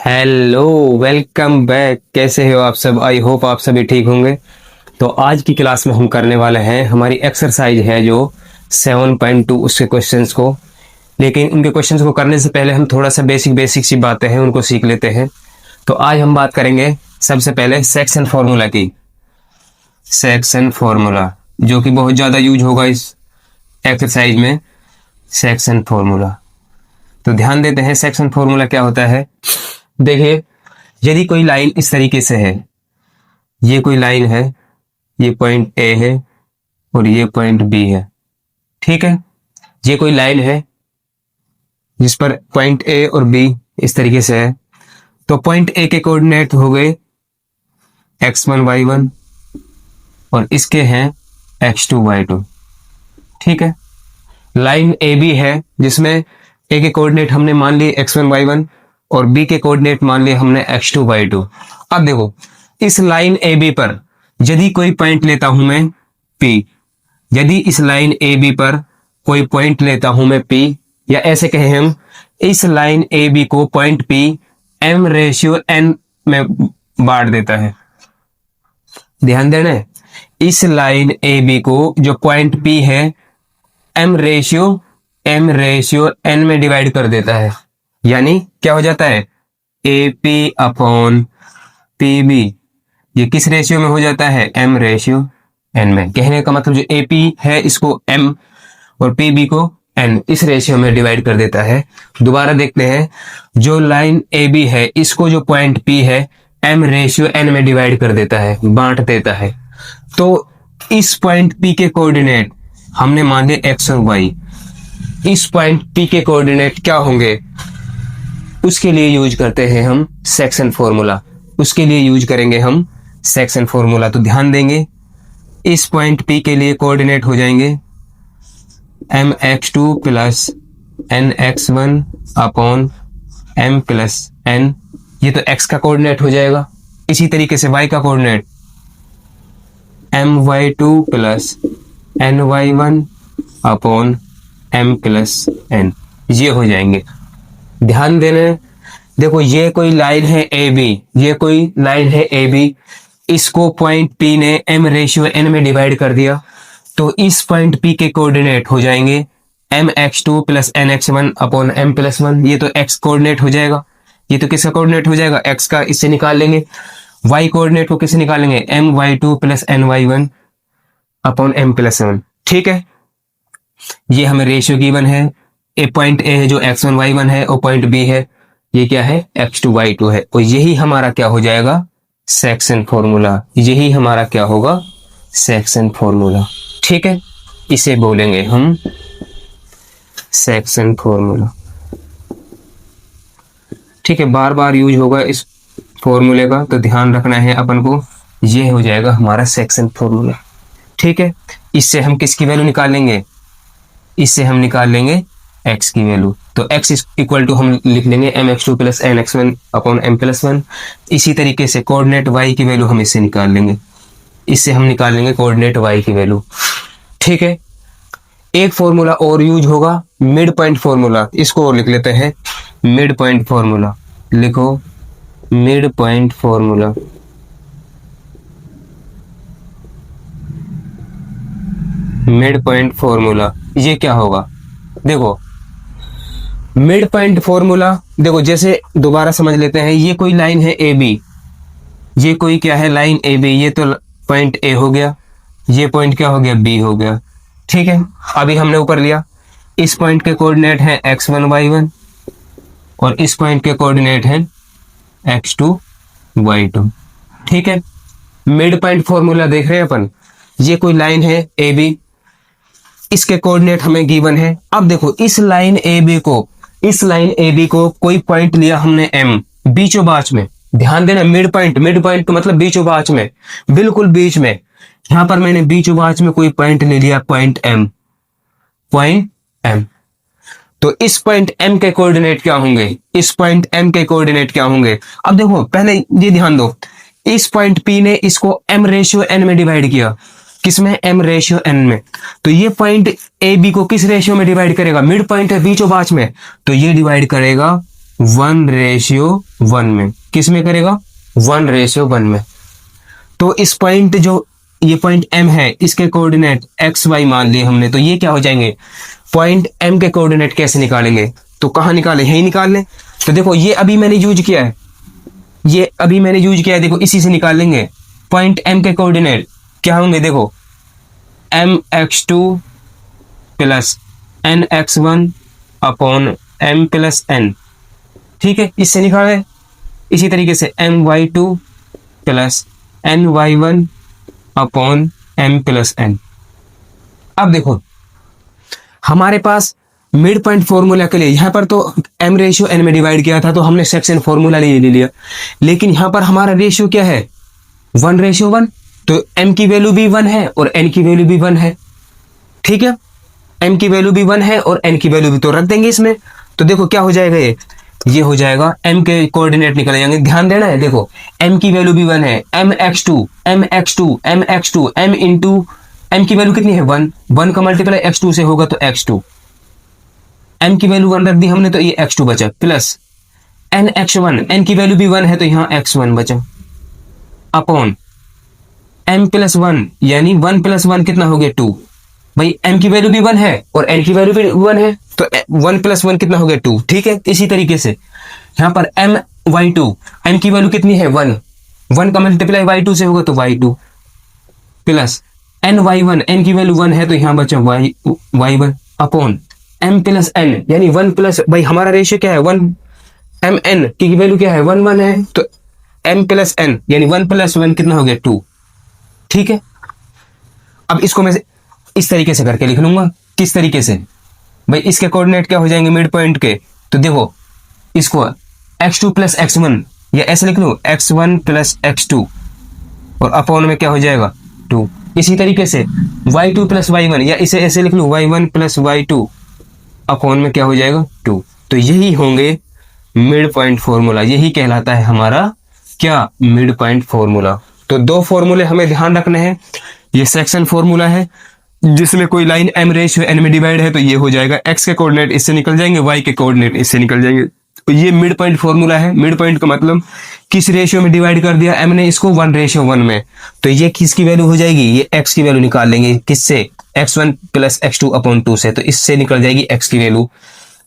Hello, welcome back. कैसे हो आप सब? आई होप आप सभी ठीक होंगे। तो आज की क्लास में हम करने वाले हैं, हमारी एक्सरसाइज है जो 7.2 उसके क्वेश्चंस को। लेकिन उनके क्वेश्चंस को करने से पहले हम थोड़ा सा बेसिक बेसिक सी बातें हैं उनको सीख लेते हैं। तो आज हम बात करेंगे सबसे पहले सेक्शन फॉर्मूला की। सेक्शन फॉर्मूला जो कि बहुत ज़्यादा यूज होगा इस एक्सरसाइज में। सेक्शन फॉर्मूला, तो ध्यान देते हैं सेक्शन फॉर्मूला क्या होता है। देखिए, यदि कोई लाइन इस तरीके से है, ये कोई लाइन है, ये पॉइंट ए है और ये पॉइंट बी है, ठीक है। ये कोई लाइन है जिस पर पॉइंट ए और बी इस तरीके से है। तो पॉइंट ए के कोऑर्डिनेट हो गए x1 y1 और इसके हैं x2 y2, ठीक है। लाइन ए बी है जिसमें ए के कोऑर्डिनेट हमने मान लिए x1 y1 और बी के कोऑर्डिनेट मान लिए हमने x2 y2। अब देखो, इस लाइन ए बी पर यदि कोई पॉइंट लेता हूं मैं P, यदि इस लाइन ए बी पर कोई पॉइंट लेता हूं मैं P, या ऐसे कहें हम, इस लाइन ए बी को पॉइंट P m/n में बांट देता है। ध्यान देना है, इस लाइन ए बी को जो पॉइंट P है m/n में डिवाइड कर देता है। यानी क्या हो जाता है, AP/PB। ये किस रेशियो में हो जाता है, m/n में। कहने का मतलब जो AP है इसको m और PB को n, इस रेशियो में डिवाइड कर देता है। दोबारा देखते हैं, जो लाइन AB है इसको जो पॉइंट P है m/n में डिवाइड कर देता है, बांट देता है। तो इस पॉइंट P के कोऑर्डिनेट हमने मान लिए x और y। इस पॉइंट P के कोऑर्डिनेट क्या होंगे, उसके लिए यूज करते हैं हम सेक्शन फॉर्मूला। उसके लिए यूज करेंगे हम सेक्शन फॉर्मूला। तो ध्यान देंगे, इस पॉइंट P के लिए कोऑर्डिनेट हो जाएंगे mx2 plus nx1 upon m plus n। ये तो x का कोऑर्डिनेट हो जाएगा। इसी तरीके से y का coordinate my2 plus ny1 upon m plus n, ये हो जाएंगे। ध्यान देना, देखो ये कोई लाइन है ए बी, ये कोई लाइन है ए बी, इसको पॉइंट P ने m/n में डिवाइड कर दिया। तो इस पॉइंट P के कोऑर्डिनेट हो जाएंगे mx2 plus nx1 upon m plus 1। ये तो x कोऑर्डिनेट हो जाएगा। ये तो किसका कोऑर्डिनेट हो जाएगा, x का। इससे निकाल लेंगे y कोऑर्डिनेट को, किससे निकालेंगे, my2 plus ny1 upon m plus 1, ठीक है। ये हमें रेशियो गिवन है। ए पॉइंट ए है जो x1 y1 है और पॉइंट बी है ये क्या है, x2 y2 है। और यही हमारा क्या हो जाएगा, सेक्शन फॉर्मूला। यही हमारा क्या होगा, सेक्शन फॉर्मूला, ठीक है। इसे बोलेंगे हम सेक्शन फॉर्मूला, ठीक है। बार बार यूज होगा इस फॉर्मूले का, तो ध्यान रखना है अपन को। ये हो जाएगा हमारा सेक्शन फॉर्मूला, ठीक है। इससे हम किसकी वैल्यू निकाल लेंगे, इससे हम निकाल लेंगे x की वैल्यू। तो x इक्वल टू हम लिख लेंगे mx2 plus nx1 upon m plus 1। इसी तरीके से कोऑर्डिनेट y की वैल्यू हम इससे निकाल लेंगे। इससे हम निकाल लेंगे कोऑर्डिनेट y की वैल्यू, ठीक है। एक फॉर्मूला और यूज होगा, मिड पॉइंट फॉर्मूला। इसको और लिख लेते हैं, मिड पॉइंट फॉर्मूला। लिखो mid point formula. Mid point formula ये क्या होगा, देखो मिड पॉइंट फॉर्मूला, देखो जैसे दोबारा समझ लेते हैं। ये कोई लाइन है ए बी, ये कोई क्या है, लाइन ए बी। ये तो पॉइंट ए हो गया, ये पॉइंट क्या हो गया, बी हो गया, ठीक है। अभी हमने ऊपर लिया, इस पॉइंट के कोऑर्डिनेट है x1 y1 और इस पॉइंट के कोऑर्डिनेट है x2 y2, ठीक है। मिड पॉइंट फॉर्मूला देख रहे हैं अपन। ये कोई लाइन है ए बी, इसके कोऑर्डिनेट हमें गिवन है। अब देखो, इस लाइन ए बी को, इस लाइन ए बी को कोई पॉइंट लिया हमने m, बीचों बाच में। ध्यान देना, मिड पॉइंट का मतलब बीचों बाच में, बिल्कुल बीच में। यहां पर मैंने बीचों बाच में कोई पॉइंट ले लिया, पॉइंट m। तो इस पॉइंट m के कोऑर्डिनेट क्या होंगे, इस पॉइंट m के कोऑर्डिनेट क्या होंगे। अब देखो, पहले ये ध्यान दो, इस पॉइंट P ने इसको m/n में डिवाइड किया, किसमें, m/n में। तो ये पॉइंट ए बी को किस रेशियो में डिवाइड करेगा, मिड पॉइंट है बीचों बाच में, तो ये डिवाइड करेगा 1:1 में। किस में करेगा? 1:1 में। तो इस पॉइंट जो ये पॉइंट M है, इसके कोऑर्डिनेट एक्स वाई मान लिए हमने, तो ये क्या हो जाएंगे? पॉइंट M के कोऑर्डिनेट कैसे निकालेंगे? तो कहाँ निकाले? यही निकाल लें। तो देखो ये अभी मैंने यूज किया है, ये अभी मैंने यूज किया है, देखो इसी से निकाल लेंगे। पॉइंट M के कोऑर्डिनेट क्या होंगे? देखो mx2 plus nx1 upon m plus n। ठीक है, इससे निकाले। इसी तरीके से my2 plus ny1 upon m plus n। अब देखो हमारे पास मिड पॉइंट फॉर्मूला के लिए यहां पर तो m रेशियो n में डिवाइड किया था, तो हमने सेक्शन फॉर्मूला ले लिया। लेकिन यहां पर हमारा रेशियो क्या है? 1:1। तो m की वैल्यू भी 1 है और n की वैल्यू भी 1 है। ठीक है, m की वैल्यू भी 1 है और n की वैल्यू भी, तो रख देंगे इसमें। तो देखो क्या हो जाएगा, ये हो जाएगा, m के कोऑर्डिनेट निकल जाएंगे। ध्यान देना है, देखो m की वैल्यू भी 1 है, mx2 m इंटू m की वैल्यू कितनी है? 1 का मल्टीप्लाई x2 से होगा तो x2। m की वैल्यू 1 रख दी हमने, तो ये x2 बचा, प्लस nx1, n की वैल्यू भी 1 है तो यहाँ x1 बचा, अपॉन m प्लस 1, यानी 1 प्लस 1 कितना हो गया? 2। भाई m की वैल्यू भी 1 है और n की वैल्यू भी 1 है, तो 1 प्लस 1 कितना हो गया? 2। ठीक है, इसी तरीके से यहाँ पर my2, m की वैल्यू कितनी है? 1 का मल्टीप्लाई y2 से होगा तो y2, प्लस ny1, n की वैल्यू 1 है तो यहाँ बचा y1 upon m plus n, यानी 1 प्लस, भाई हमारा रेशियो क्या है? 1, mn की वैल्यू क्या है? 1 है, तो m प्लस n यानी 1 प्लस 1 कितना हो गया? 2। ठीक है, अब इसको मैं इस तरीके से करके लिख लूंगा। किस तरीके से? भाई इसके कोऑर्डिनेट क्या हो जाएंगे मिड पॉइंट के? तो देखो इसको x2 प्लस x1, या ऐसे लिख लो x1 प्लस x2, और अपॉन में क्या हो जाएगा? 2। इसी तरीके से y2 प्लस y1, या इसे ऐसे लिख लो y1 प्लस y2, अपॉन में क्या हो जाएगा? 2। तो यही होंगे मिड पॉइंट फॉर्मूला, यही कहलाता है हमारा क्या? Mid point formula. तो दो फॉर्मूले हमें ध्यान रखने हैं। ये सेक्शन फॉर्मूला है जिसमें कोई लाइन m रेशियो n में डिवाइड है, तो ये हो जाएगा x के कोऑर्डिनेट इससे निकल जाएंगे, y के कोऑर्डिनेट इससे निकल जाएंगे। तो ये मिड पॉइंट फॉर्मूला है। मिड पॉइंट का मतलब किस रेशियो में डिवाइड कर दिया m ने इसको? 1:1 में। तो ये किसकी वैल्यू हो जाएगी? ये x की वैल्यू निकाल लेंगे। किससे? x1 प्लस x2 अपॉन 2 से। तो इससे निकल जाएगी x की वैल्यू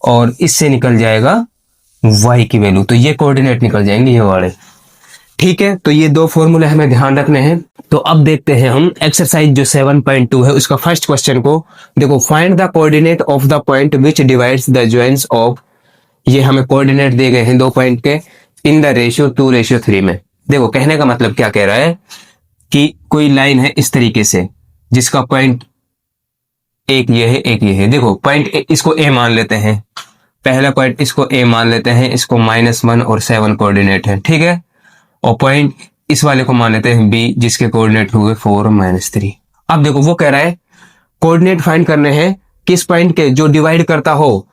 और इससे निकल जाएगा y की वैल्यू। तो ये कोऑर्डिनेट निकल जाएंगे ये वाले। ठीक है, तो ये दो फॉर्मूले हमें ध्यान रखने हैं। तो अब देखते हैं हम एक्सरसाइज जो 7.2 है उसका फर्स्ट क्वेश्चन को। देखो find the coordinate of the point which divides the joints of, ये हमें कोऑर्डिनेट दिए गए हैं दो पॉइंट के, इन द रेशियो 2:3 में। देखो कहने का मतलब क्या कह रहा है कि कोई लाइन है इस तरीके से जिसका पॉइंट एक ये है एक ये है। देखो पॉइंट इसको ए मान लेते हैं, पहला पॉइंट इसको ए मान लेते हैं, इसको -1 और 7 कोऑर्डिनेट है। ठीक है, और पॉइंट इस वाले को मान लेते हैं बी जिसके कोऑर्डिनेट हुए 4 और -3। अब देखो वो कह रहा है कोऑर्डिनेट फाइंड करने हैं किस पॉइंट के जो डिवाइड करता हो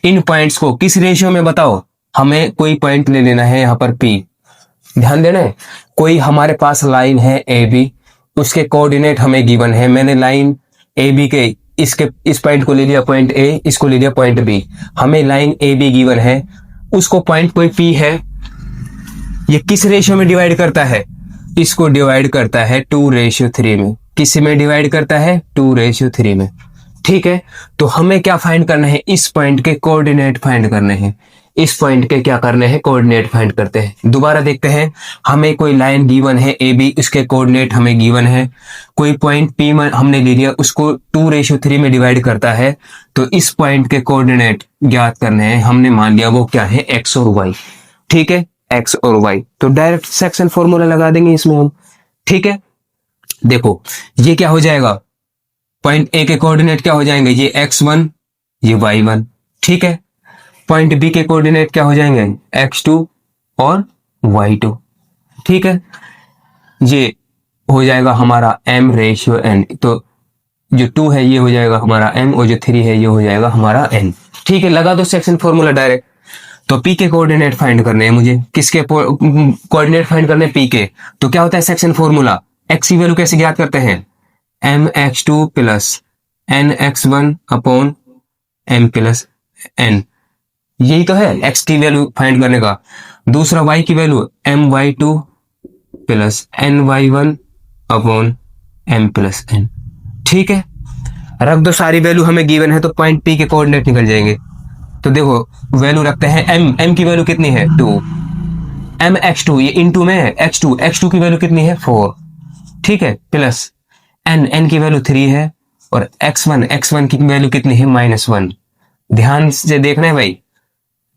इन पॉइंट्स को, किस रेशियो में बताओ। हमें कोई पॉइंट ले लेना है यहाँ पर P। ध्यान देना है, कोई हमारे पास लाइन है AB, उसके कोऑर्डिनेट हमें गिवन है। मैंने लाइन AB के इस पॉइंट को ले लिया पॉइंट A, इसको ले लिया पॉइंट B। हमें लाइन AB गिवन है, उसको पॉइंट कोई P है। ये किस रेशियो में डिवाइड करता है? इसको डिवाइड करता है 2:3 में। किस में डिवाइड करता है? 2:3 में। ठीक है, तो हमें क्या फाइंड करना है? इस पॉइंट के कोऑर्डिनेट फाइंड करने हैं। इस पॉइंट के क्या करने हैं? कोऑर्डिनेट फाइंड करते हैं। दोबारा देखते हैं, हमें कोई लाइन गिवन है AB, उसके कोऑर्डिनेट हमें गिवन है। कोई पॉइंट P हमने ले लिया, उसको 2:3 में डिवाइड करता है। तो इस पॉइंट के कोऑर्डिनेट ज्ञात करने हैं। हमने मान लिया वो क्या है? X और Y। ठीक है, X और Y। तो डायरेक्ट सेक्शन फॉर्मूला लगा देंगे इसमें हम। ठीक है, देखो ये क्या हो जाएगा? पॉइंट ए के कोऑर्डिनेट क्या हो जाएंगे? ये x1, ये y1। ठीक है, पॉइंट बी के कोऑर्डिनेट क्या हो जाएंगे? x2 और y2। ठीक है, ये हो जाएगा हमारा m/n। तो जो 2 है ये हो जाएगा हमारा m और जो 3 है ये हो जाएगा हमारा n। ठीक है, लगा दो सेक्शन फॉर्मूला डायरेक्ट। तो P के कोऑर्डिनेट फाइंड करने हैं मुझे। किसके कोऑर्डिनेट फाइंड करने हैं? P के। तो क्या होता है सेक्शन फॉर्मूला? x की वैल्यू कैसे ज्ञात करते हैं? mx2 plus nx1 upon m plus n। यही तो है एक्स की वैल्यू फाइंड करने का। दूसरा y की value my2 plus ny1 upon m+n। ठीक है, रख दो सारी वैल्यू हमें गिवन है तो पॉइंट P के कोऑर्डिनेट निकल जाएंगे। तो देखो वैल्यू रखते हैं m की वैल्यू कितनी है 2, mx2 ये इनटू में है x2 की वैल्यू कितनी है 4, ठीक है, प्लस n की वैल्यू 3 है और x1 की वैल्यू कितनी है -1। ध्यान से देखना है भाई,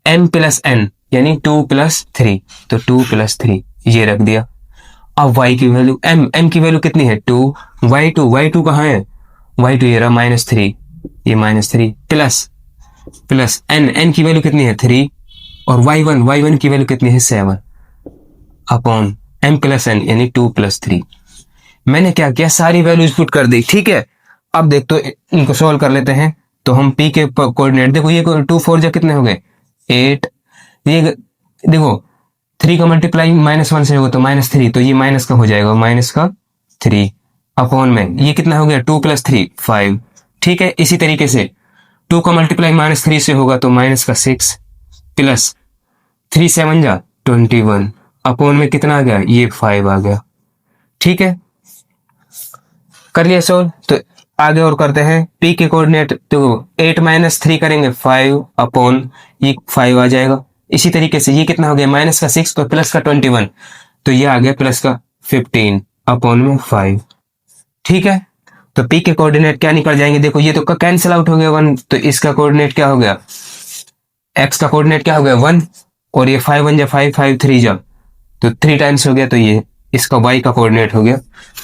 m प्लस n यानी 2 + 3, तो 2 + 3 ये रख दिया। अब y की वैल्यू m की वैल्यू कितनी है 2, y2 कहाँ है, y2 ये रहा -3, ये -3 प्लस n की वैल्यू कितनी है 3 और y1 की वैल्यू कितनी है 7 अपॉन m प्लस n यानी 2 + 3। मैंने क्या किया, सारी वैल्यूज पुट कर दी। ठीक है, अब देख तो इनको सोल्व कर लेते हैं। तो हम p के कोऑर्डिनेट देखो, ये 2 4 जा कितने हो गए 8, ये देखो 3 का मल्टीप्लाई -1 से होगा तो -3, तो ये माइनस का हो जाएगा -3 अपॉन में ये कितना हो गया 2 + 3 5। ठीक है, इसी तरीके से 2 का मल्टीप्लाई -3 से होगा तो -6 प्लस 3 7 जा 21 अपॉन में कितना आ गया, ये 5 आ गया। ठीक है, कर लिया सोल्व। तो आगे और करते हैं, p के कोऑर्डिनेट तो 8 - 3 करेंगे 5 अपॉन ये 5 आ जाएगा। इसी तरीके से ये कितना हो गया -6 और प्लस का 21, तो ये आ गया प्लस का 15 अपॉन में 5। ठीक है, तो p के कोऑर्डिनेट क्या निकल जाएंगे, देखो ये तो कैंसिल आउट हो गया 1, तो इसका कोऑर्डिनेट क्या हो गया, x का कोऑर्डिनेट क्या हो गया 1 और ये 5 1 जा 5 5 3 जा तो 3 टाइम्स हो गया, तो ये इसका y का कोऑर्डिनेट हो गया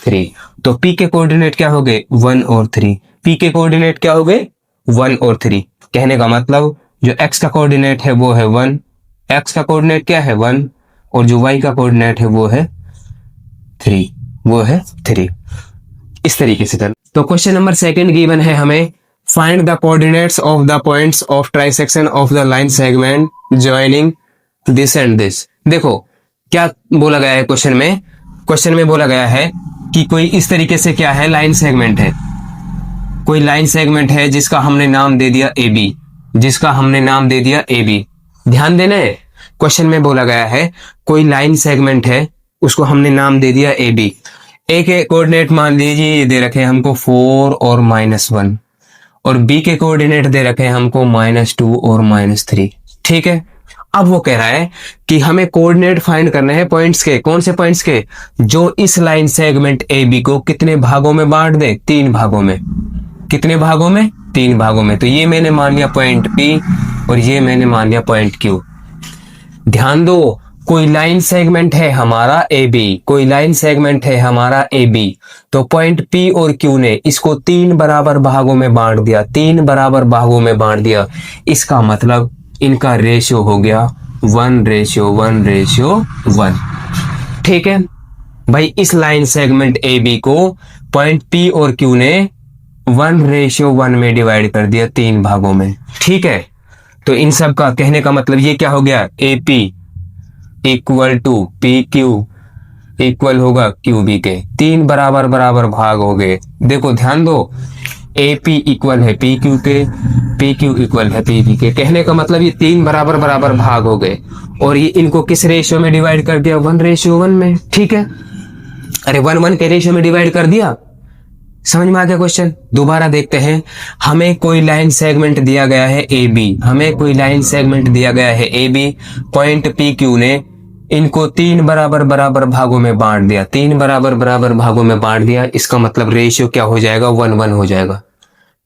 3। तो p के कोऑर्डिनेट क्या हो गए 1 और 3, p के कोऑर्डिनेट क्या हो गए 1 और 3। कहने का मतलब जो x का कोऑर्डिनेट है वो है 1, x का कोऑर्डिनेट क्या है 1 और जो y का कोऑर्डिनेट है वो है 3, इस तरीके से कर। तो क्वेश्चन नंबर 2 गिवन है हमें, find the coordinates of the points of trisection of the line segment joining this and this. देखो क्या बोला गया है क्वेश्चन में बोला गया है कि कोई इस तरीके से क्या है, लाइन सेगमेंट है, कोई लाइन सेगमेंट है जिसका हमने नाम दे दिया AB, ध्यान देना है, क्वेश्चन में बोला गया है कोई लाइन सेगमेंट है उसको हमने नाम दे दिया AB। A के कोऑर्डिनेट मान लीजिए ये दे रखे हैं हमको 4 और -1 और B के कोऑर्डिनेट दे रखे हैं हमको -2 और -3। ठीक है, अब वो कह रहा है कि हमें कोऑर्डिनेट फाइंड करने हैं पॉइंट्स के, कौन से पॉइंट्स के, जो इस लाइन सेगमेंट AB को कितने भागों में बांट दे, 3 भागों में। कितने भागों में, 3 भागों में। तो ये मैंने मान लिया पॉइंट P और ये मैंने मान लिया पॉइंट Q। ध्यान दो, कोई लाइन सेगमेंट है हमारा AB, तो पॉइंट P और Q ने इसको 3 बराबर भागों में बांट दिया, इसका मतलब इनका रेशियो हो गया 1:1:1। ठीक है भाई, इस लाइन सेगमेंट AB को पॉइंट P और Q ने 1:1 में डिवाइड कर दिया 3 भागों में। ठीक है, तो इन सब का कहने का मतलब ये क्या हो गया, AP equal to PQ equal होगा QB के, 3 बराबर भाग हो गए। देखो ध्यान दो, AP इक्वल है PQ के, PQ इक्वल है PB के, कहने का मतलब ये 3 बराबर भाग हो गए और ये इनको किस रेशियो में डिवाइड कर दिया, 1:1 में। ठीक है, अरे 1:1 के रेशियो में डिवाइड कर दिया, समझ में आ गया क्वेश्चन। दोबारा देखते हैं, हमें कोई लाइन सेगमेंट दिया गया है AB, पॉइंट PQ ने इनको 3 बराबर भागों में बांट दिया, 3 बराबर भागों में बांट दिया, इसका मतलब रेशियो क्या हो जाएगा, 1:1 हो जाएगा।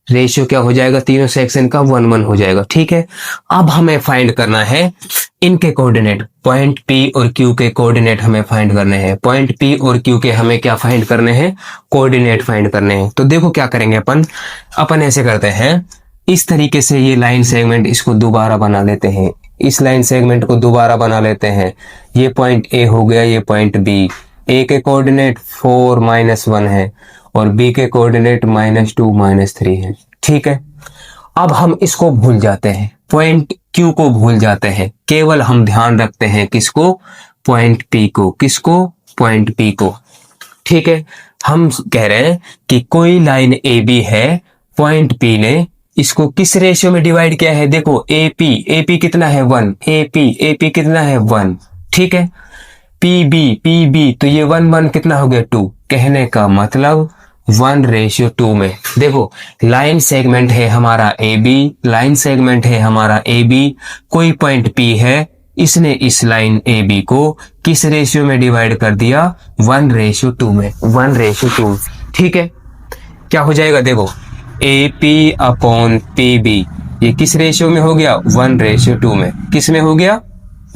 रेशियो क्या हो जाएगा, तीनों सेक्शन का 1:1 हो जाएगा। ठीक है, अब हमें फाइंड करना है इनके कोऑर्डिनेट, पॉइंट P और Q के कोऑर्डिनेट हमें फाइंड करने हैं। पॉइंट P और Q के हमें क्या फाइंड करने हैं, कोऑर्डिनेट फाइंड करने हैं। तो देखो क्या करेंगे अपन ऐसे करते हैं, इस तरीके से ये लाइन सेगमेंट इसको दोबारा बना लेते हैं, इस लाइन सेगमेंट को दोबारा बना लेते हैं। ये पॉइंट A हो गया, ये पॉइंट B। A के कोऑर्डिनेट 4 -1 है और B के कोऑर्डिनेट -2 -3 है। ठीक है, अब हम इसको भूल जाते हैं, पॉइंट Q को भूल जाते हैं, केवल हम ध्यान रखते हैं किसको, पॉइंट P को। किसको, पॉइंट P को। ठीक है, हम कह रहे हैं कि कोई लाइन AB है, पॉइंट P ने इसको किस रेशियो में डिवाइड किया है, देखो एपी कितना है 1, एपी कितना है 1, ठीक है। पीबी तो ये 1 कितना हो गया 2, कहने का मतलब 1:2 में। देखो लाइन सेगमेंट है हमारा ए बी, लाइन सेगमेंट है हमारा ए बी, कोई पॉइंट पी है, इसने इस लाइन ए बी को किस रेशियो में डिवाइड कर दिया, 1:2 में, 1:2, ठीक है। क्या हो जाएगा, देखो A P upon P B, ये किस रेशियो में हो गया, 1:2 में, किस में हो गया,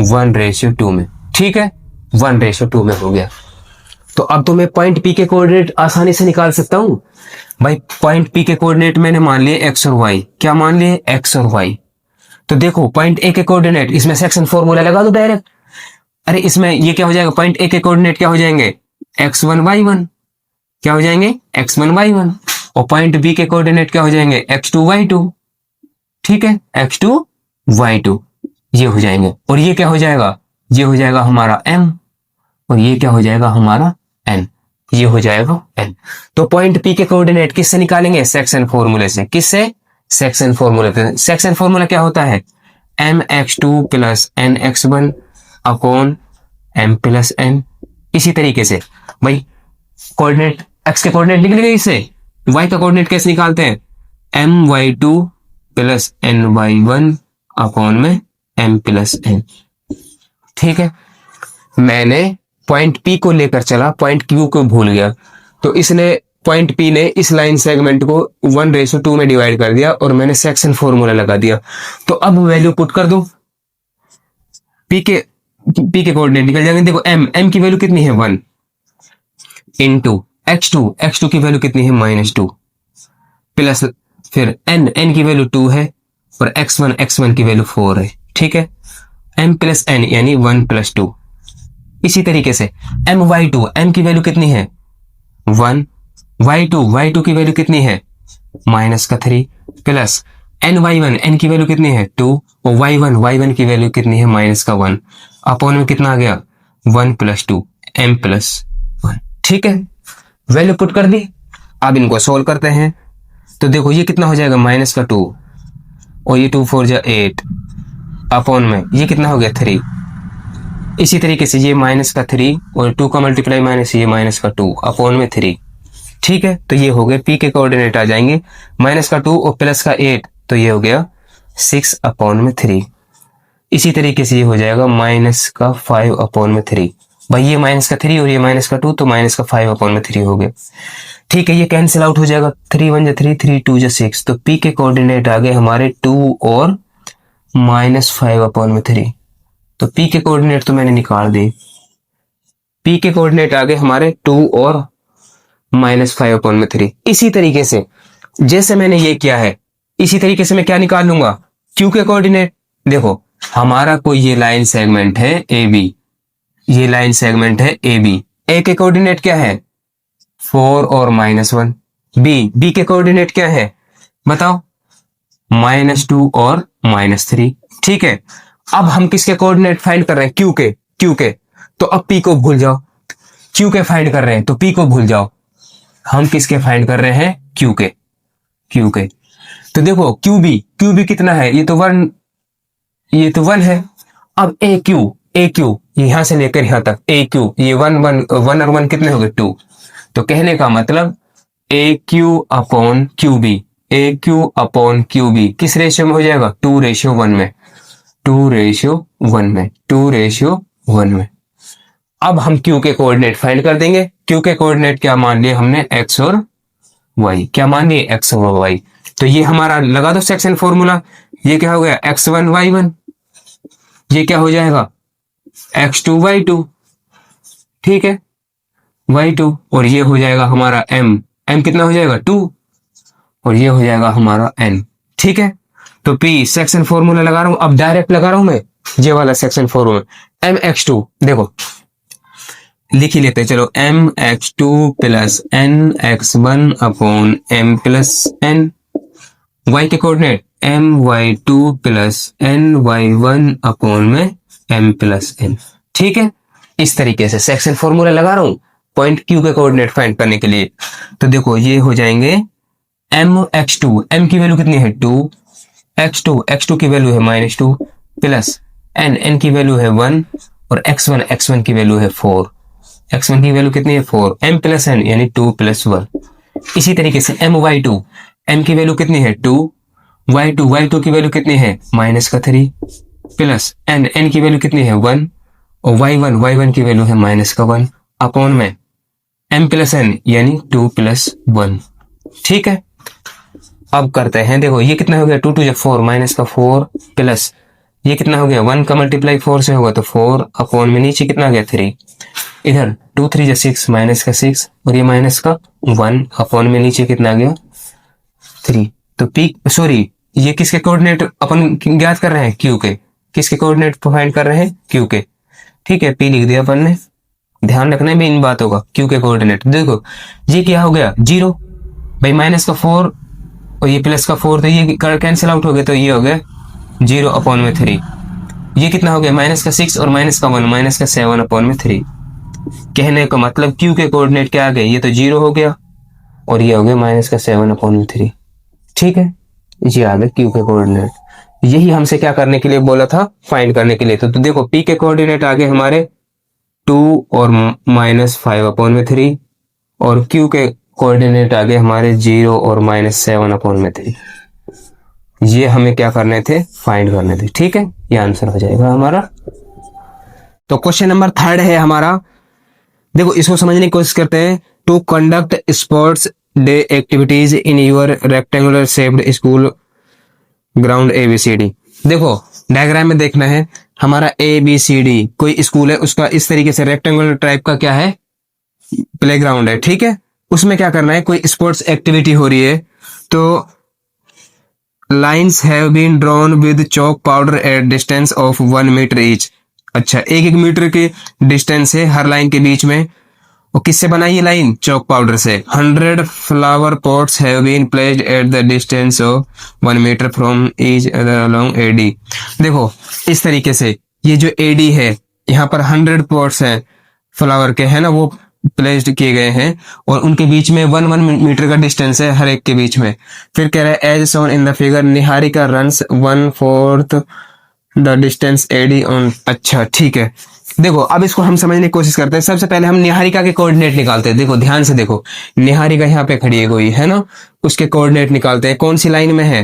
1:2 में, ठीक है, 1:2 में हो गया। तो अब तो मैं पॉइंट पी के कोऑर्डिनेट आसानी से निकाल सकता हूं भाई। पॉइंट पी के कोऑर्डिनेट मैंने मान लिए एक्स और वाई, क्या मान लिए, एक्स और वाई। तो देखो पॉइंट ए के कोऑर्डिनेट, इसमें सेक्शन फॉर्मूला लगा दो डायरेक्ट। अरे इसमें ये क्या हो जाएगा, पॉइंट ए के कोऑर्डिनेट क्या हो जाएंगे, x1 y1, क्या हो जाएंगे, x1 y1। और पॉइंट बी के कोऑर्डिनेट क्या हो जाएंगे, x2 y2, ठीक है, x2 y2 ये हो जाएंगे। और ये क्या हो जाएगा, ये हो जाएगा हमारा m, और ये क्या हो जाएगा हमारा n, ये हो जाएगा n। तो पॉइंट P के कोऑर्डिनेट किससे निकालेंगे, सेक्शन फॉर्मूले से, किससे, सेक्शन फॉर्मूले से। सेक्शन फॉर्मूला क्या होता है, mx2 plus nx1 upon m plus n। इसी तरीके से भाई कोऑर्डिनेट, x के कोऑर्डिनेट निकल गए, इससे y का कोऑर्डिनेट कैसे निकालते हैं, my2 प्लस ny1 अपॉन में m प्लस n, ठीक है। मैंने पॉइंट P को लेकर चला, पॉइंट Q को भूल गया, तो इसने पॉइंट P ने इस लाइन सेगमेंट को 1:2 में डिवाइड कर दिया और मैंने सेक्शन फॉर्मूला लगा दिया। तो अब वैल्यू पुट कर दो, P के कोऑर्डिनेट निकल जाएंगे। देखो m की वैल्यू कितनी है 1 इंटू x2 की वैल्यू कितनी है -2 प्लस फिर n की वैल्यू 2 है और x1 की वैल्यू 4 है, ठीक है। m प्लस n यानी 1 + 2। इसी तरीके से m की वैल्यू कितनी है 1, y2 की वैल्यू कितनी है -3 प्लस n की वैल्यू कितनी है 2 और y1 की वैल्यू कितनी है -1 अपॉन में कितना आ गया 1 + 2 m + 1, ठीक है। वैल्यू पुट कर दी। अब इनको सोल्व करते हैं। तो देखो ये कितना हो जाएगा -2 और ये 2 4 जा 8 अपॉन में ये कितना हो गया 3। इसी तरीके से ये -3 और 2 का मल्टीप्लाई माइनस ये -2 अपॉन में 3, ठीक है। तो ये हो गए P के कोऑर्डिनेट आ जाएंगे -2 और +8, तो ये हो गया 6 अपॉन में 3। इसी तरीके से ये हो जाएगा -5 अपॉन में 3। भाई ये -3 और ये -2 तो -5 अपॉन में 3 हो गया, ठीक है। ये कैंसिल आउट हो जाएगा, 3 1 3 3 2 6। तो P के कोऑर्डिनेट आ गए हमारे 2 और -5 अपॉन में 3। तो P के कोऑर्डिनेट तो मैंने निकाल दी। P के कोऑर्डिनेट आ गए हमारे 2 और -5 अपॉन में 3। इसी तरीके से जैसे मैंने ये किया है, इसी तरीके से मैं क्या निकाल लूंगा, Q के कोऑर्डिनेट। देखो हमारा कोई ये लाइन सेगमेंट है AB, ये लाइन सेगमेंट है AB, A के कोऑर्डिनेट क्या है 4 और -1। B के कोऑर्डिनेट क्या है बताओ, -2 और -3, ठीक है। अब हम किसके कोऑर्डिनेट फाइंड कर रहे हैं, Q के। तो अब P को भूल जाओ, Q के फाइंड कर रहे हैं तो P को भूल जाओ। हम किसके फाइंड कर रहे हैं, Q के। तो देखो QB कितना है, ये तो 1 है। अब AQ यहां से लेकर यहां तक AQ, ये 1 और 1 कितने हो गए 2। तो कहने का मतलब AQ अपॉन QB किस रेशियो में हो जाएगा, 2:1 में, 2:1 में। अब हम Q के कोऑर्डिनेट फाइंड कर देंगे। Q के कोऑर्डिनेट क्या मान लिए हमने, x और y, क्या मान लिए x और y। तो ये हमारा लगा दो सेक्शन फॉर्मूला, ये क्या हो गया x1 y1, ये क्या हो जाएगा x2 y2, ठीक है, y2। और ये हो जाएगा हमारा m कितना हो जाएगा 2 और ये हो जाएगा हमारा n, ठीक है। तो P सेक्शन फॉर्मूला लगा रहा हूं, अब डायरेक्ट लगा रहा हूं मैं ये वाला सेक्शन फॉर्मूला। mx2 देखो लिख ही लेते हैं, चलो mx2 plus nx1 upon m plus n। y के coordinate my2 plus ny1 upon में m प्लस n, ठीक है। इस तरीके से सेक्शन फॉर्मूला लगा रहा हूं पॉइंट Q के कोऑर्डिनेट फाइंड करने के लिए। तो देखो ये हो जाएंगे mx2, m की वैल्यू कितनी है 2, x2 की वैल्यू है -2 प्लस n की वैल्यू है 1 और x1 की वैल्यू है 4। x1 की वैल्यू कितनी है 4, m प्लस n यानी 2 + 1। इसी तरीके से my2, m की वैल्यू कितनी है 2, y2 की वैल्यू कितनी है -3 प्लस n की वैल्यू कितनी है 1 और y1 की वैल्यू है -1 अपॉन में m प्लस n यानी 2 + 1। ठीक है, अब करते हैं। देखो ये कितना हो गया 2 × 4 -4 प्लस ये कितना हो गया 1 का मल्टीप्लाई 4 से होगा तो 4 अपॉन में नीचे कितना आ गया 3, इधर 2 3 6 -6 और ये -1 अपॉन में नीचे कितना आ गया 3। तो पी सॉरी ये किसके कोऑर्डिनेट अपन ज्ञात कर रहे हैं क्यू के, किसके कोऑर्डिनेट फाइंड कर रहे हैं क्यू के। ठीक है, पी लिख दिया अपन ने, ध्यान रखना है भी इन बातों का। क्यू के कोऑर्डिनेट देखो ये क्या हो गया 0 भाई, -4 और ये +4 तो ये कैंसिल आउट हो गया तो ये हो गया 0 अपॉन में 3। ये कितना हो गया -6 और -1 -7 अपॉन में 3। कहने का मतलब क्यू के कोऑर्डिनेट क्या आ गए, ये तो 0 हो गया और ये हो गया -7 अपॉन में 3। ठीक है, ये आ गया क्यू के कोऑर्डिनेट। यही हमसे क्या करने के लिए बोला था, फाइंड करने के लिए। तो देखो पी के कोऑर्डिनेट आ गए हमारे 2 और -5 अपॉन में 3 और क्यू के कोऑर्डिनेट आ गए हमारे 0 और -7 अपॉन में 3। ये हमें क्या करने थे, फाइंड करने थे। ठीक है, ये आंसर हो जाएगा हमारा। तो क्वेश्चन नंबर 3 है हमारा। देखो इसको समझने की कोशिश करते हैं। To conduct sports day activities in your rectangular shaped school ground ABCD। देखो डायग्राम में देखना है हमारा ABCD कोई स्कूल है, उसका इस तरीके से रेक्टेंगुलर टाइप का क्या है प्लेग्राउंड है। ठीक है, उसमें क्या करना है, कोई स्पोर्ट्स एक्टिविटी हो रही है तो lines have been drawn with chalk powder at distance of 1 metre each. अच्छा, 1 मीटर के डिस्टेंस है हर लाइन के बीच में। और किससे बनाई ये लाइन, चॉक पाउडर से। 100 flower pots have been placed at the distance of 1 metre from each other along AD। देखो इस तरीके से ये जो AD है यहाँ पर 100 पॉट्स हैं फ्लावर के, है ना, वो प्लेस्ड किए गए हैं और उनके बीच में 1 मीटर का डिस्टेंस है हर एक के बीच में। फिर कह रहा है as shown in the figure Niharika runs 1/4 the distance AD on. अच्छा ठीक है, देखो अब इसको हम समझने की कोशिश करते हैं। सबसे पहले हम निहारिका के कोऑर्डिनेट निकालते हैं। देखो ध्यान से देखो, निहारिका यहाँ पे खड़ी है कोई, है ना, उसके कोऑर्डिनेट निकालते हैं। कौन सी लाइन में है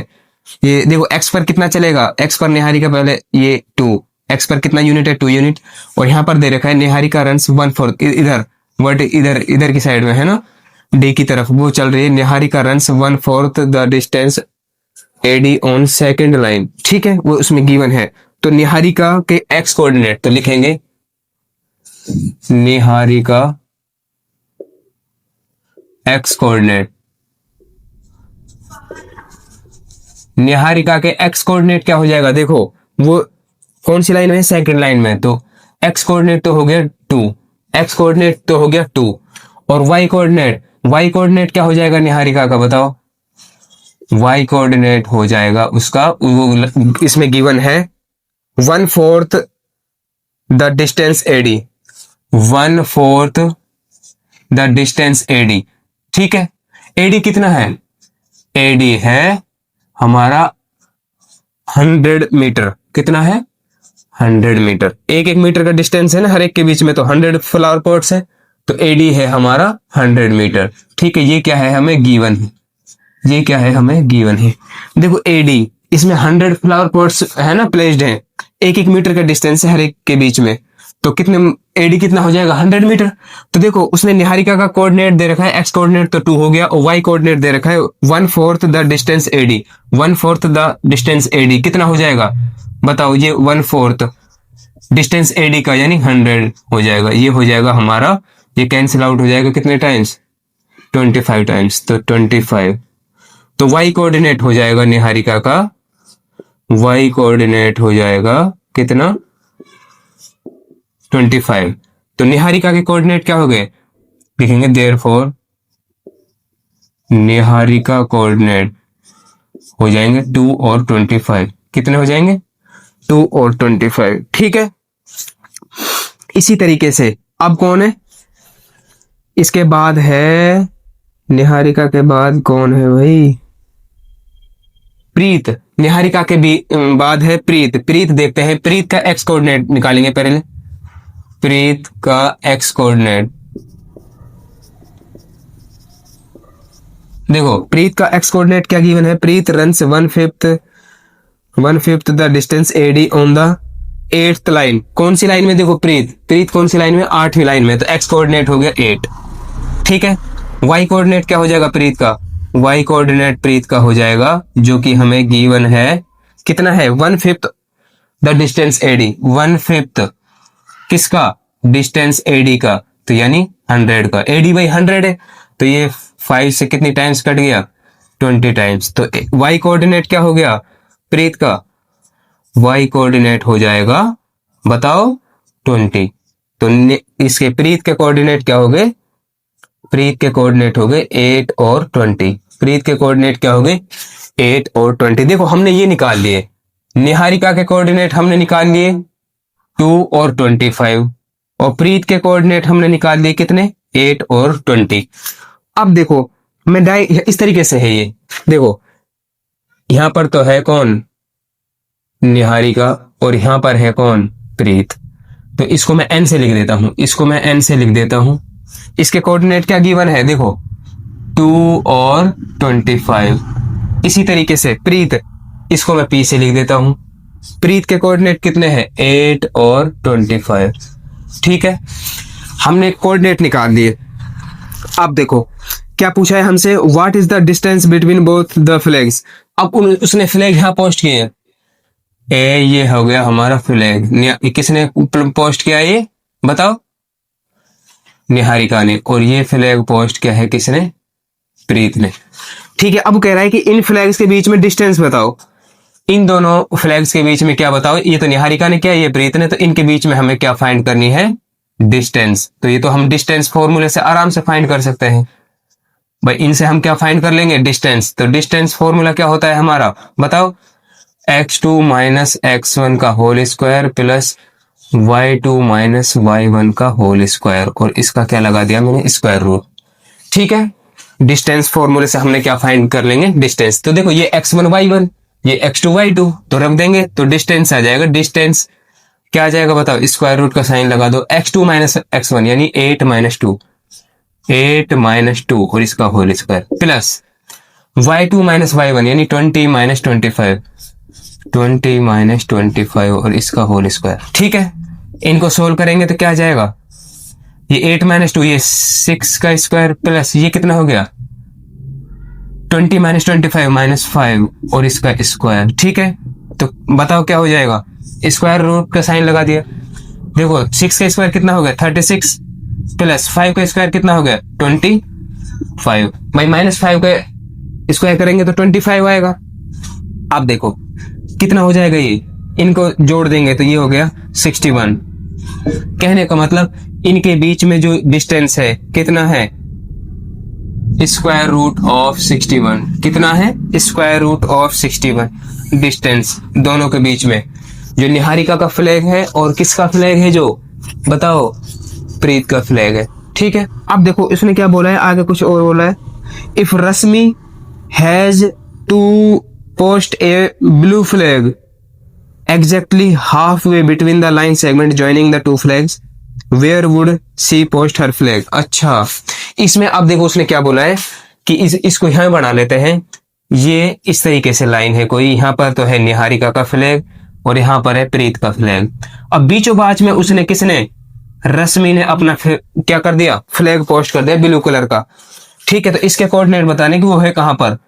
ये, देखो x पर कितना चलेगा, x पर निहारिका पहले ये 2, x पर कितना यूनिट है 2 यूनिट और यहाँ पर दे रखा है निहारिका रन्स 1/4 इधर वर्ट इधर की साइड में, है ना, D की तरफ वो चल रही है। Niharika runs 1/4 the distance AD on second line. ठीक है, वो उसमें गिवन है। तो निहारिका के x कोऑर्डिनेट तो लिखेंगे निहारिका x कोऑर्डिनेट, निहारिका के x कोऑर्डिनेट क्या हो जाएगा, देखो वो कौन सी लाइन में है, सेकंड लाइन में। तो x कोऑर्डिनेट तो हो गया 2, x कोऑर्डिनेट तो हो गया 2 और y कोऑर्डिनेट क्या हो जाएगा निहारिका का, बताओ। y कोऑर्डिनेट हो जाएगा उसका, वो इसमें गिवन है 1/4 the distance AD, 1/4 the distance AD। ठीक है, AD कितना है, AD है हमारा 100 मीटर। कितना है 100 मीटर, 1 मीटर का डिस्टेंस है ना हर एक के बीच में, तो 100 फ्लावर पॉट्स है तो AD है हमारा 100 मीटर। ठीक है, ये क्या है हमें गिवन है, ये क्या है हमें गिवन है। देखो AD इसमें 100 फ्लावर पॉट्स है ना प्लेस्ड है, 1 मीटर का डिस्टेंस है हर एक के बीच में, तो कितने AD कितना हो जाएगा 100 मीटर। तो देखो उसने निहारिका का कोऑर्डिनेट दे रखा है, x कोऑर्डिनेट तो 2 हो गया और y कोऑर्डिनेट दे रखा है 1/4 the distance AD, 1/4 the distance AD कितना हो जाएगा बताओ। ये 1/4 डिस्टेंस AD का यानी 100 हो जाएगा, ये हो जाएगा हमारा, ये कैंसिल आउट हो जाएगा कितने टाइम्स 25 टाइम्स, तो 25। तो y कोऑर्डिनेट हो जाएगा निहारिका का, y कोऑर्डिनेट हो जाएगा कितना 25। तो निहारिका के कोऑर्डिनेट क्या हो गए, लिखेंगे देयरफॉर निहारिका कोऑर्डिनेट हो जाएंगे 2 और 25। कितने हो जाएंगे 2 और 25। ठीक है, इसी तरीके से अब कौन है, इसके बाद है निहारिका के बाद कौन है भाई? प्रीत। निहारिका के भी बाद है प्रीत। प्रीत देखते हैं, प्रीत का एक्स कोऑर्डिनेट निकालेंगे पहले। प्रीत का एक्स कोऑर्डिनेट देखो, प्रीत का एक्स कोऑर्डिनेट क्या गिवन है? Preet runs 1/5 the distance AD on the 8th line. कौन सी लाइन में? देखो प्रीत कौन सी लाइन में? 8वीं लाइन में। तो एक्स कोऑर्डिनेट हो गया 8। ठीक है, वाई कोऑर्डिनेट क्या हो जाएगा प्रीत का? वाई कोऑर्डिनेट प्रीत का हो जाएगा जो कि हमें गिवन है, कितना है? 1/5 द डिस्टेंस एडी। 1/5 किसका? डिस्टेंस एडी का, तो यानी 100 का। एडी बाई 100 है, तो ये 5 से कितनी टाइम्स कट गया? 20 टाइम्स। तो वाई कोऑर्डिनेट क्या हो गया प्रीत का? वाई कोऑर्डिनेट हो जाएगा, बताओ, 20। तो इसके प्रीत के कोऑर्डिनेट क्या हो गए? प्रीत के कोऑर्डिनेट हो गए 8 और 20। प्रीत के कोऑर्डिनेट क्या हो गए? 8 और 20। देखो हमने ये निकाल लिए। निहारिका के कोऑर्डिनेट हमने निकाल लिए 2 और 25, और प्रीत के कोऑर्डिनेट हमने निकाल लिए कितने? 8 और 20। अब देखो मैं इस तरीके से है ये, देखो यहां पर तो है कौन? निहारिका, और यहां पर है कौन? प्रीत। तो इसको मैं n से लिख देता हूं, इसको मैं n से लिख देता हूं। इसके कोऑर्डिनेट क्या गिवन है? देखो 2 और 25। इसी तरीके से प्रीत, इसको मैं p से लिख देता हूं। प्रीत के कोऑर्डिनेट कितने हैं? 8 और 25। ठीक है, हमने कोऑर्डिनेट निकाल लिए। अब देखो क्या पूछा है हमसे? What is the distance between both the flags. अब उसने फ्लैग यहां पोस्ट किए हैं। ये हो गया हमारा फ्लैग। किसने पोस्ट किया ये बताओ? निहारिका ने। और ये फ्लैग पोस्ट किया है किसने? प्रीत ने। ठीक है, अब कह रहा है कि इन फ्लैग्स के बीच में डिस्टेंस बताओ। इन दोनों फ्लैग्स के बीच में क्या बताओ? ये तो निहारिका ने किया, ये प्रीत ने। तो इनके बीच में हमें क्या फाइंड करनी है? डिस्टेंस। तो ये तो हम डिस्टेंस फॉर्मूले से आराम से फाइंड कर सकते हैं भाई। इनसे हम क्या फाइंड कर लेंगे? डिस्टेंस। तो डिस्टेंस फॉर्मूला क्या होता है हमारा, बताओ? x2 माइनस x1 का whole square plus y2 minus y1 का होल स्क्वायर, और इसका क्या लगा दिया मैंने? Square root. ठीक है, डिस्टेंस फॉर्मूले से हमने क्या फाइंड कर लेंगे? डिस्टेंस। तो देखो ये x1 y1, ये x2 y2, तो रख देंगे तो डिस्टेंस आ जाएगा। डिस्टेंस क्या आ जाएगा बताओ? स्क्वायर रूट का साइन लगा दो। x2 माइनस x1 यानी 8 माइनस 2, 8 माइनस 2 और इसका whole square, plus y2 minus y1 यानी 20 माइनस 25, 20 माइनस 25 और इसका होल स्क्वायर। ठीक है, इनको सोल्व करेंगे तो क्या आ जाएगा? ये 8 माइनस 2, ये 6 का स्क्वायर, प्लस ये कितना हो गया? 20 माइनस 25 माइनस 5 और इसका स्क्वायर। ठीक है, तो बताओ क्या हो जाएगा? स्क्वायर रूट का साइन लगा दिया। देखो 6 का स्क्वायर कितना हो गया? 36, प्लस 5 का स्क्वायर कितना हो गया? 25। भाई माइनस 5 का स्क्वायर करेंगे तो 25 आएगा। अब देखो कितना हो जाएगा? ये इनको जोड़ देंगे तो ये हो गया 61। कहने का मतलब इनके बीच में जो डिस्टेंस है कितना है? Square root of 61। कितना है? स्क्वायर रूट ऑफ 61 डिस्टेंस दोनों के बीच में। जो निहारिका का फ्लैग है और किसका फ्लैग है जो बताओ? प्रीत का फ्लैग है। ठीक है, अब देखो इसने क्या बोला है, आगे कुछ और बोला है। If Rashmi has to post a blue flag exactly halfway between the line segment joining the two flags, where would she post her flag। अच्छा, इसमें अब देखो उसने क्या बोला है कि इसको यहां बना लेते हैं। ये इस तरीके से लाइन है कोई, यहां पर तो है निहारिका का फ्लैग और यहां पर है प्रीत का फ्लैग। अब बीचों बाच में उसने किसने? रश्मि ने अपना क्या कर दिया? फ्लैग पोस्ट कर दिया ब्लू कलर का। ठीक है, तो इसके कोऑर्डिनेट बताने कि वो है कहां पर,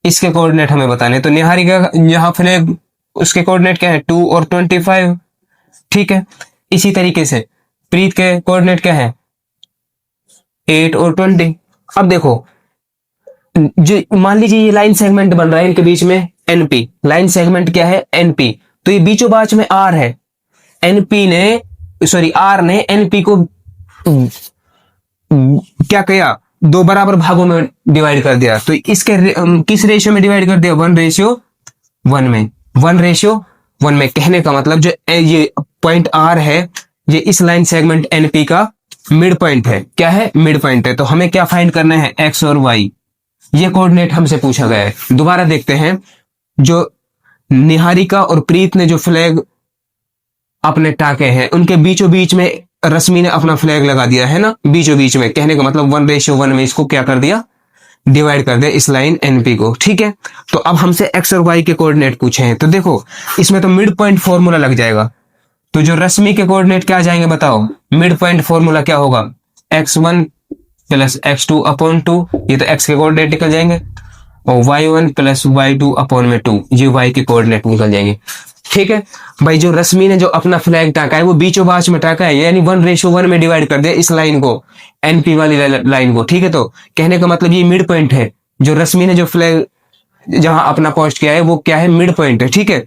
इसके कोऑर्डिनेट हमें बताने। तो निहारिका यहाँ फ्लैग, उसके कोऑर्डिनेट क्या है? 2 और 25। ठीक है, इसी तरीके से प्रीत के कोऑर्डिनेट क्या है? 8 और 20। अब देखो जो मान लीजिए ये लाइन सेगमेंट बन रहा है इनके बीच में एनपी। लाइन सेगमेंट क्या है? एनपी। तो ये बीचों बाच में आर है। एनपी ने आर ने एनपी को क्या किया? 2 बराबर भागों में डिवाइड कर दिया। तो इसके किस रेशियो में डिवाइड कर दिया? 1:1 में। 1:1 में। कहने का मतलब जो ये पॉइंट आर है, ये इस लाइन सेगमेंट एनपी का मिड पॉइंट है। क्या है? मिड पॉइंट है। तो हमें क्या फाइंड करना है? एक्स और वाई, ये कोऑर्डिनेट हमसे पूछा गया है। दोबारा देखते हैं, जो निहारिका और प्रीत ने जो फ्लैग अपने टाके हैं, उनके बीचों बीच में रश्मि ने अपना फ्लैग लगा दिया है ना, बीचों बीच में। कहने का मतलब 1:1 में इसको क्या कर दिया? डिवाइड कर दिया इस लाइन एनपी को। ठीक है, तो अब हमसे एक्स और वाई के कोऑर्डिनेट पूछे हैं, तो देखो इसमें तो मिड पॉइंट फॉर्मूला लग जाएगा। तो जो रश्मि के कोऑर्डिनेट क्या आ जाएंगे बताओ? मिड पॉइंट फॉर्मूला क्या होगा? x1 प्लस x2 अपॉन 2, ये तो x के कोऑर्डिनेट निकल जाएंगे, और y1 प्लस y2 अपॉन में 2, ये y के कोऑर्डिनेट निकल जाएंगे। ठीक है भाई, जो रश्मि ने जो अपना फ्लैग टाका है वो बीचों बाच में टाका है, यानी 1:1 में डिवाइड कर दिया इस लाइन को, एनपी वाली लाइन को। ठीक है, तो कहने का मतलब ये मिड पॉइंट है। जो रश्मि ने जो फ्लैग जहां अपना पोस्ट किया है वो क्या है? मिड पॉइंट है। ठीक है,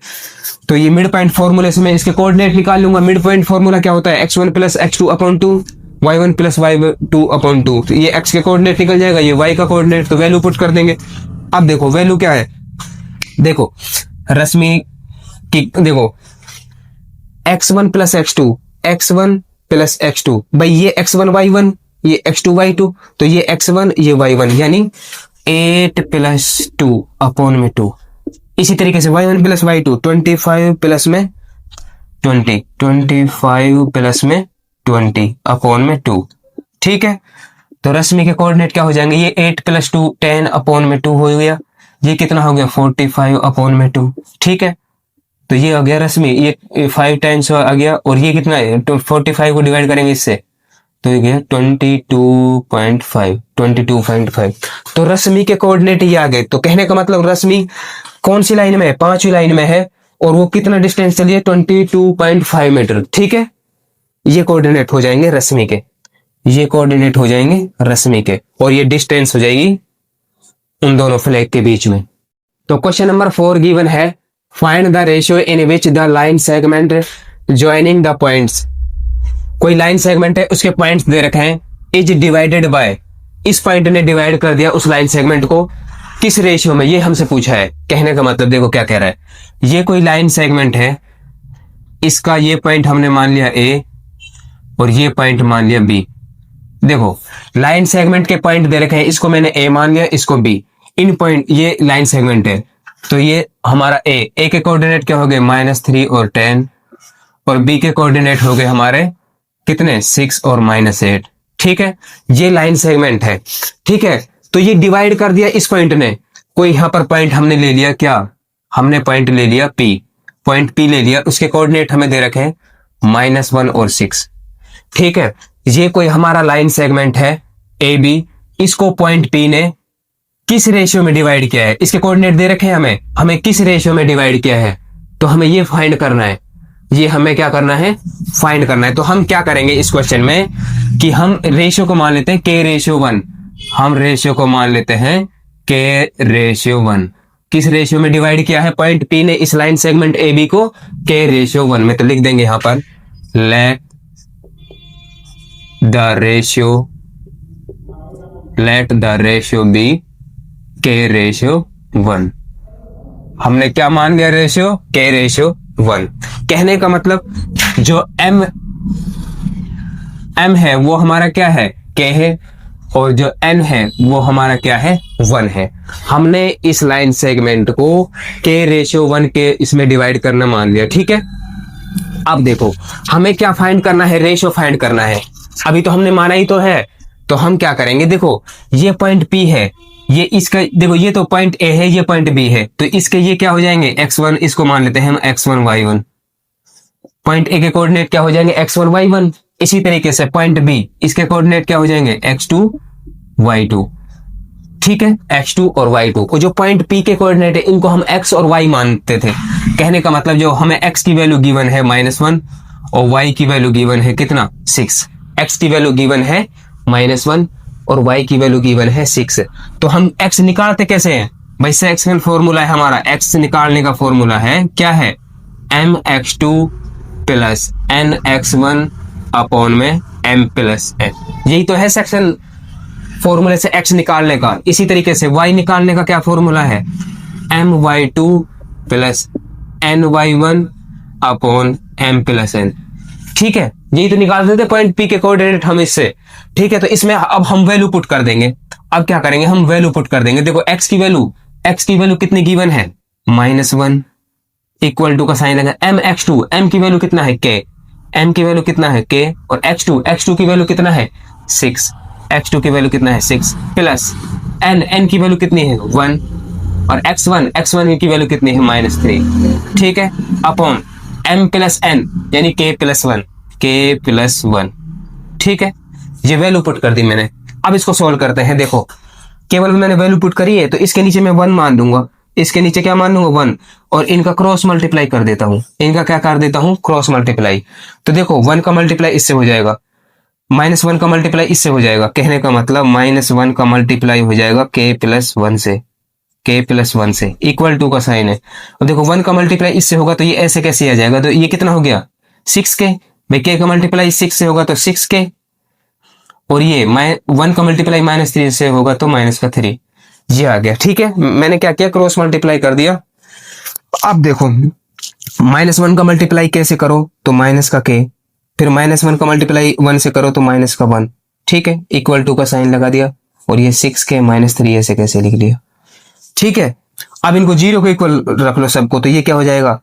तो ये मिड पॉइंट फॉर्मूले से मैं इसके कोऑर्डिनेट निकाल लूंगा। मिड पॉइंट फॉर्मूला क्या होता है? x1 plus x2 upon 2, y1 plus y2 upon 2। तो ये x के कोऑर्डिनेट निकल जाएगा, ये y का कोऑर्डिनेट, तो वैल्यू पुट कर देंगे। अब देखो वैल्यू क्या है, देखो रश्मि की, देखो x1 plus x2, x1 plus x2, भाई ये x1 y1, ये x2 y2, तो ये x1 ये y1, यानी 8 प्लस 2 अपॉन में 2। इसी तरीके से y1 प्लस y2 25 प्लस में 20, 25 प्लस में 20 अपॉन में 2। ठीक है, तो रश्मि के कोऑर्डिनेट क्या हो जाएंगे? ये 8 प्लस 2 10 अपॉन में 2 हो गया, ये कितना हो गया? 45 अपॉन में 2। ठीक है, तो ये आ गया रश्मि, ये 5 टाइम्स आ गया, और ये कितना है? 45 को डिवाइड करेंगे इससे, तो ये गया 22.5। तो रश्मि के कोऑर्डिनेट ये आ गए। तो कहने का मतलब रश्मि कौन सी लाइन में है? 5वीं लाइन में है, और वो कितना डिस्टेंस चलिए? 22.5 मीटर। ठीक है, ये कोऑर्डिनेट हो जाएंगे रश्मि के, ये कोऑर्डिनेट हो जाएंगे रश्मि के, और ये डिस्टेंस हो जाएगी उन दोनों फ्लैग के बीच में। तो क्वेश्चन नंबर 4 गिवन है, find the ratio in which the line segment joining the points. कोई लाइन सेगमेंट है, उसके पॉइंट्स दे रखे हैं, इज डिवाइडेड बाय, इस पॉइंट ने डिवाइड कर दिया उस लाइन सेगमेंट को किस रेशियो में, ये हमसे पूछा है। कहने का मतलब देखो क्या कह रहा है, ये कोई लाइन सेगमेंट है, इसका ये पॉइंट हमने मान लिया ए, और ये पॉइंट मान लिया बी। देखो लाइन सेगमेंट के पॉइंट दे रखे हैं, इसको मैंने ए मान लिया, इसको बी। इन पॉइंट, ये लाइन सेगमेंट है, तो ये हमारा ए के कोऑर्डिनेट क्या हो गए? -3 और 10, और बी के कोऑर्डिनेट हो गए हमारे कितने? 6 और -8। ठीक है, ये लाइन सेगमेंट है। ठीक है, तो ये डिवाइड कर दिया इस पॉइंट ने। कोई यहां पर पॉइंट हमने ले लिया, क्या हमने पॉइंट ले लिया? पी, पॉइंट पी ले लिया, उसके कोऑर्डिनेट हमें दे रखे हैं -1 और 6। ठीक है, ये कोई हमारा लाइन सेगमेंट है ए बी, इसको पॉइंट पी ने किस रेशियो में डिवाइड किया है? इसके कोऑर्डिनेट दे रखे हैं हमें किस रेशियो में डिवाइड किया है, तो हमें ये फाइंड करना है। ये हमें क्या करना है? फाइंड करना है। तो हम क्या करेंगे इस क्वेश्चन में कि हम रेशियो को मान लेते हैं k/1। हम रेशियो को मान लेते हैं k/1। किस रेशियो में डिवाइड किया है पॉइंट P ने इस लाइन सेगमेंट AB को? k/1 में। तो लिख देंगे यहां पर let the ratio B k/1। हमने क्या मान लिया? Ratio k/1। कहने का मतलब जो m है वो हमारा क्या है? k है, और जो n है वो हमारा क्या है? 1 है। हमने इस लाइन सेगमेंट को k/1 के इसमें डिवाइड करना मान लिया। ठीक है, अब देखो हमें क्या फाइंड करना है? रेशियो फाइंड करना है। अभी तो हमने माना ही तो है, तो हम क्या करेंगे? देखो ये पॉइंट P है, ये इसका, देखो ये तो पॉइंट A है, ये पॉइंट B है, तो इसके ये क्या हो जाएंगे? x1, इसको मान लेते हैं हम x1 y1। पॉइंट A के कोऑर्डिनेट क्या हो जाएंगे? x1 y1। इसी तरीके से पॉइंट B, इसके कोऑर्डिनेट क्या हो जाएंगे? x2 y2। ठीक है, x2 और y2 को, जो पॉइंट P के कोऑर्डिनेट है इनको हम x और y मानते थे। कहने का मतलब जो हमें x की वैल्यू गिवन है -1, और y की वैल्यू गिवन है कितना? 6। x की वैल्यू गिवन है -1 और y की वैल्यू गिवन है 6। तो हम x निकालते कैसे हैं भाई? सेक्शन फॉर्मूला है हमारा, x निकालने का फॉर्मूला है क्या है? mx2 प्लस nx1 अपॉन में m प्लस n। यही तो है सेक्शन फॉर्मूले से x निकालने का। इसी तरीके से y निकालने का क्या फॉर्मूला है? my2 plus ny1 upon m plus n। ठीक है, यही तो निकाल देते पॉइंट पी के कोऑर्डिनेट हम इससे। ठीक है, तो इसमें अब हम वैल्यू पुट कर देंगे। अब क्या करेंगे, हम वैल्यू पुट कर देंगे। देखो एक्स की वैल्यू कितनी गिवन है, -1 इक्वल टू का साइन लगा एम एक्स टू, एम की वैल्यू कितना है के, एम की वैल्यू कितना है के, और एक्स टू की वैल्यू कितना है 6, एक्स टू की वैल्यू कितना है 6 प्लस एन, एन की वैल्यू कितनी है 1, और एक्स वन की वैल्यू कितनी है -3। ठीक है, अपॉन एम प्लस एन यानी के प्लस वन। ठीक है, ये वैल्यू पुट कर दी मैंने। अब इसको सोल्व करते हैं। देखो केवल मैंने वैल्यू पुट करी है तो इसके नीचे मैं 1 मान दूंगा, इसके नीचे क्या मान लूंगा 1, और इनका क्रॉस मल्टीप्लाई कर देता हूं, इनका क्या कर देता हूं क्रॉस मल्टीप्लाई। तो देखो 1 का मल्टीप्लाई इससे हो जाएगा, -1 का मल्टीप्लाई इससे हो जाएगा, कहने का मतलब -1 का मल्टीप्लाई हो जाएगा के प्लस वन से, इक्वल टू का साइन है। और देखो 1 का मल्टीप्लाई इससे होगा तो ये ऐसे कैसे आ जाएगा, तो ये कितना हो गया 6 के, भाई के का मल्टीप्लाई 6 से होगा तो 6 के, और ये 1 का मल्टीप्लाई -3 से होगा तो -3, ये आ गया। ठीक है, मैंने क्या किया क्रॉस मल्टीप्लाई कर दिया। अब देखो -1 का मल्टीप्लाई कैसे करो तो माइनस का के, फिर -1 का मल्टीप्लाई 1 से करो तो माइनस का 1। ठीक है, इक्वल टू का साइन लगा दिया, और ये 6 के -3 ऐसे कैसे लिख लिया। ठीक है, अब इनको 0 के इक्वल रख लो सबको, तो ये क्या हो जाएगा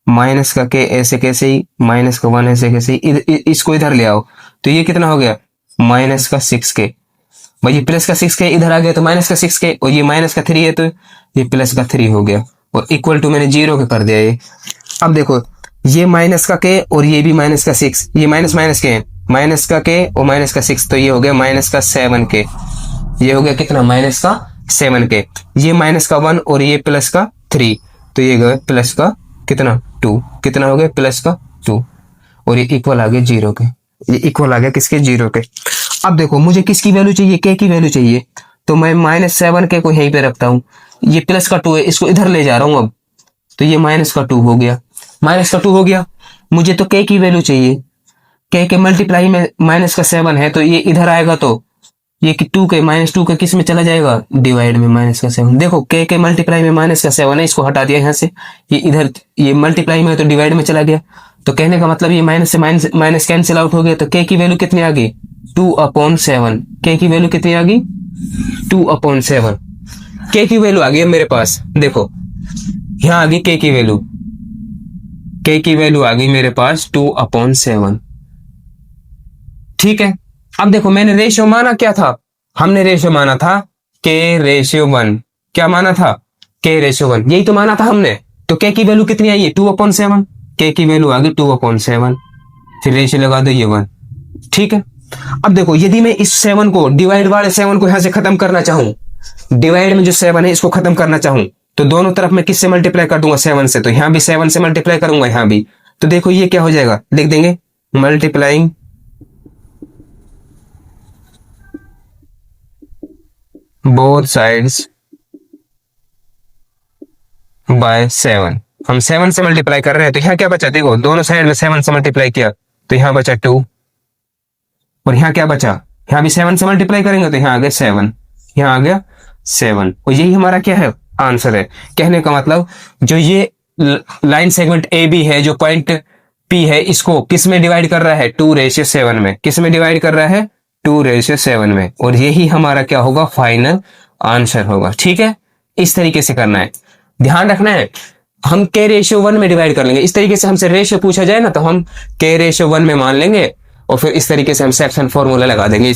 माइनस का के ऐसे कैसे ही, माइनस का 1 ऐसे कैसे ही, इसको इधर ले आओ तो ये कितना हो गया माइनस का 6 के, भाई ये प्लस का 6 के इधर आ गया तो माइनस का 6 के, और ये माइनस का 3 है तो ये प्लस का 3 हो गया, और इक्वल टू मैंने 0 के कर दिया ये। अब देखो ये माइनस का के और ये भी माइनस का 6, ये माइनस माइनस के हैं, माइनस का के और माइनस का 6, तो ये हो गया माइनस का 7 के, ये हो गया कितना माइनस का 7 के, ये माइनस का 1 और ये प्लस का 3, तो ये गया प्लस का कितना 2, कितना हो गया प्लस का 2, और ये इक्वल आ गया 0 के, ये इक्वल आ गया किसके 0 के। अब देखो मुझे किसकी वैल्यू चाहिए, के की वैल्यू चाहिए, तो मैं -7 के को यहीं पे रखता हूँ, ये प्लस का 2 है इसको इधर ले जा रहा हूँ अब, तो ये माइनस का 2 हो गया, माइनस का 2 हो गया। मुझे तो के की वैल्यू चाहिए, के मल्टीप्लाई में माइनस का 7 है तो ये इधर आएगा तो ये कि 2 के -2 के किस में चला जाएगा डिवाइड में माइनस का 7। देखो के मल्टीप्लाई में माइनस का 7 है, इसको हटा दिया यहाँ से, ये इधर ये मल्टीप्लाई में तो डिवाइड में चला गया, तो कहने का मतलब ये माइनस से माइनस कैंसिल आउट हो गया, तो के की वैल्यू कितनी आ गई 2/7, के की वैल्यू कितनी आ गई 2/7, के की वैल्यू आ गई मेरे पास। देखो यहाँ आ गई के की वैल्यू, के की वैल्यू आ गई मेरे पास 2/7। ठीक है, अब देखो मैंने रेशियो माना क्या था, हमने रेशियो माना था k/1, क्या माना था k/1, यही तो माना था हमने। तो k की वैल्यू कितनी आई है 2/7, k की वैल्यू आ गई 2/7, फिर रेशियो लगा दो ये 1। ठीक है, अब देखो यदि मैं इस 7 को डिवाइड वाले 7 को यहां से खत्म करना चाहूं, डिवाइड में जो 7 है इसको खत्म करना चाहूं, तो दोनों तरफ मैं किससे मल्टीप्लाई कर दूंगा 7 से, तो यहां भी 7 से मल्टीप्लाई करूंगा यहां भी, तो देखो ये क्या हो जाएगा, लिख देंगे मल्टीप्लाइंग बोथ साइड्स बाय 7। हम 7 से मल्टीप्लाई कर रहे हैं तो यहाँ क्या बचा, देखो दोनों साइड में 7 से मल्टीप्लाई किया तो यहाँ बचा 2, और यहाँ क्या बचा, यहाँ भी 7 से मल्टीप्लाई करेंगे तो यहाँ आ गया 7, यहाँ आ गया 7, और यही हमारा क्या है आंसर है। कहने का मतलब जो ये लाइन सेगमेंट ए बी है, जो पॉइंट पी है, इसको किस में डिवाइड कर रहा है 2/7 में, किस में डिवाइड कर रहा है 2/7 में, और यही हमारा क्या होगा फाइनल आंसर होगा। ठीक है, इस तरीके से करना है, ध्यान रखना है। हम k/1 में डिवाइड कर लेंगे, इस तरीके से हमसे रेशियो पूछा जाए ना तो हम k/1 में मान लेंगे, और फिर इस तरीके से हम सेक्शन फॉर्मूला लगा देंगे।